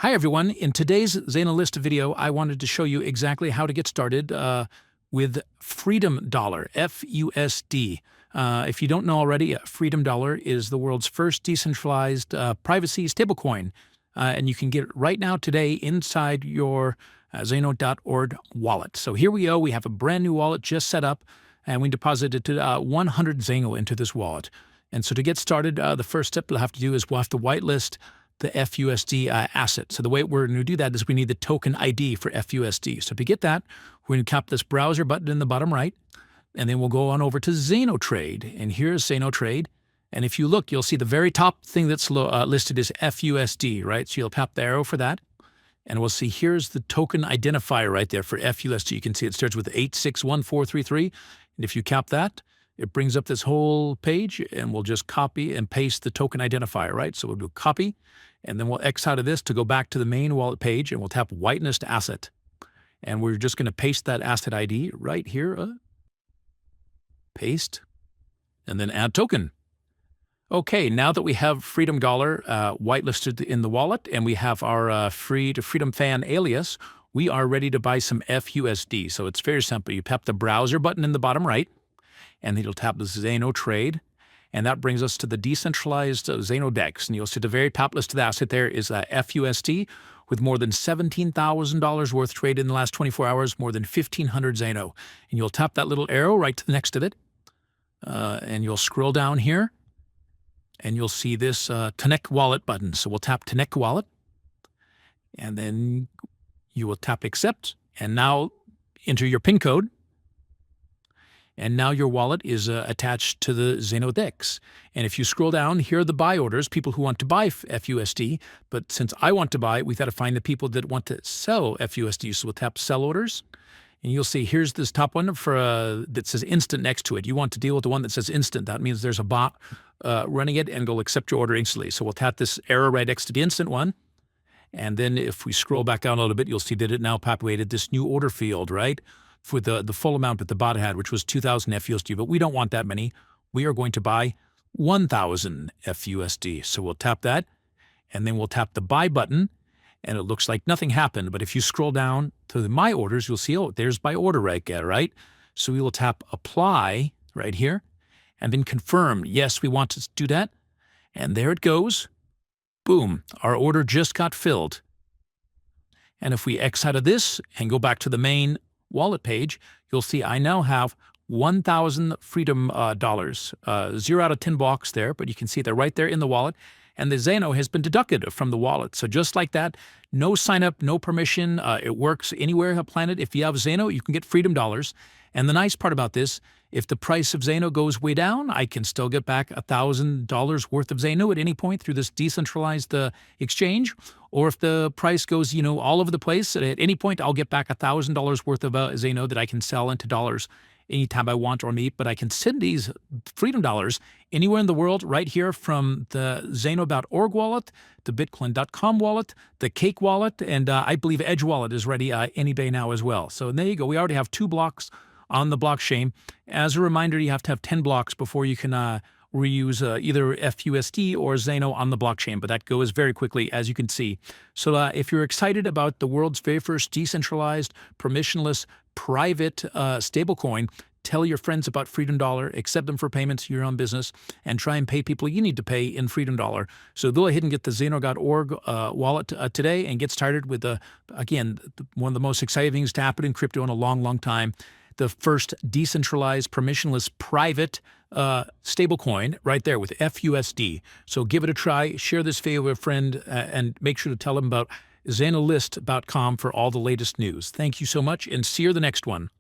Hi everyone, in today's ZanoList video I wanted to show you exactly how to get started with Freedom Dollar, fUSD. If you don't know already, Freedom Dollar is the world's first decentralized privacy stablecoin, and you can get it right now today inside your Zano.org wallet. So here we go, we have a brand new wallet just set up, and we deposited 100 Zano into this wallet. And so to get started, the first step we'll have to do is we'll have to whitelist the fUSD asset. So the way we're going to do that is we need the token ID for fUSD. So to get that, we're going to tap this browser button in the bottom right, and then we'll go on over to Zano Trade. And here's Zano Trade. And if you look, you'll see the very top thing that's listed is fUSD, right? So you'll tap the arrow for that. And we'll see here's the token identifier right there for fUSD. You can see it starts with 861433. And if you tap that, it brings up this whole page, and we'll just copy and paste the token identifier, right? So we'll do copy, and then we'll X out of this to go back to the main wallet page, and we'll tap Whitelist Asset. And we're just going to paste that asset ID right here. Paste, and then add token. Okay, now that we have Freedom Dollar whitelisted in the wallet, and we have our free to Freedom Fan alias, we are ready to buy some fUSD. So it's very simple. You tap the browser button in the bottom right, and then you'll tap the Zano Trade, and that brings us to the decentralized Zano DEX. And you'll see the very top list of the asset there is fUSD with more than $17,000 worth traded in the last 24 hours, more than 1,500 Zano. And you'll tap that little arrow right to the next of it, and you'll scroll down here, and you'll see this Connect Wallet button. So we'll tap Connect Wallet, and then you will tap Accept, and now enter your PIN code. And now your wallet is attached to the Zano DEX. And if you scroll down, here are the buy orders, people who want to buy fUSD. But since I want to buy, we've got to find the people that want to sell fUSD. So we'll tap Sell Orders. And you'll see here's this top one for that says Instant next to it. You want to deal with the one that says Instant. That means there's a bot running it, and it'll accept your order instantly. So we'll tap this arrow right next to the Instant one. And then if we scroll back down a little bit, you'll see that it now populated this new order field, right? For the full amount that the bot had, which was 2,000 fUSD, but we don't want that many. We are going to buy 1,000 fUSD. So we'll tap that, and then we'll tap the buy button, and it looks like nothing happened. But if you scroll down to the My Orders, you'll see, oh, there's my order right there, right? So we will tap Apply right here, and then confirm, yes, we want to do that. And there it goes. Boom, our order just got filled. And if we X out of this and go back to the main wallet page, you'll see I now have 1,000 Freedom dollars. 0 out of 10 blocks there, but you can see they're right there in the wallet, and the Zano has been deducted from the wallet. So just like that, no sign up, no permission. It works anywhere on the planet. If you have Zano, you can get Freedom dollars. And the nice part about this, if the price of Zano goes way down, I can still get back $1,000 worth of Zano at any point through this decentralized exchange. Or if the price goes, all over the place, at any point, I'll get back $1,000 worth of Zano that I can sell into dollars anytime I want or need. But I can send these Freedom dollars anywhere in the world right here from the Zano.org wallet, the Bitcoin.com wallet, the Cake wallet, and I believe Edge wallet is ready any day now as well. So there you go. We already have 2 blocks on the blockchain. As a reminder, you have to have 10 blocks before you can reuse either fUSD or Zano on the blockchain, but that goes very quickly, as you can see. So if you're excited about the world's very first decentralized, permissionless, private stablecoin, tell your friends about Freedom Dollar, accept them for payments to your own business, and try and pay people you need to pay in Freedom Dollar. So go ahead and get the Zano.org wallet today and get started with, again, one of the most exciting things to happen in crypto in a long, long time. The first decentralized, permissionless, private stablecoin right there with fUSD. So give it a try, share this video with a friend, and make sure to tell them about ZanoList.com for all the latest news. Thank you so much, and see you in the next one.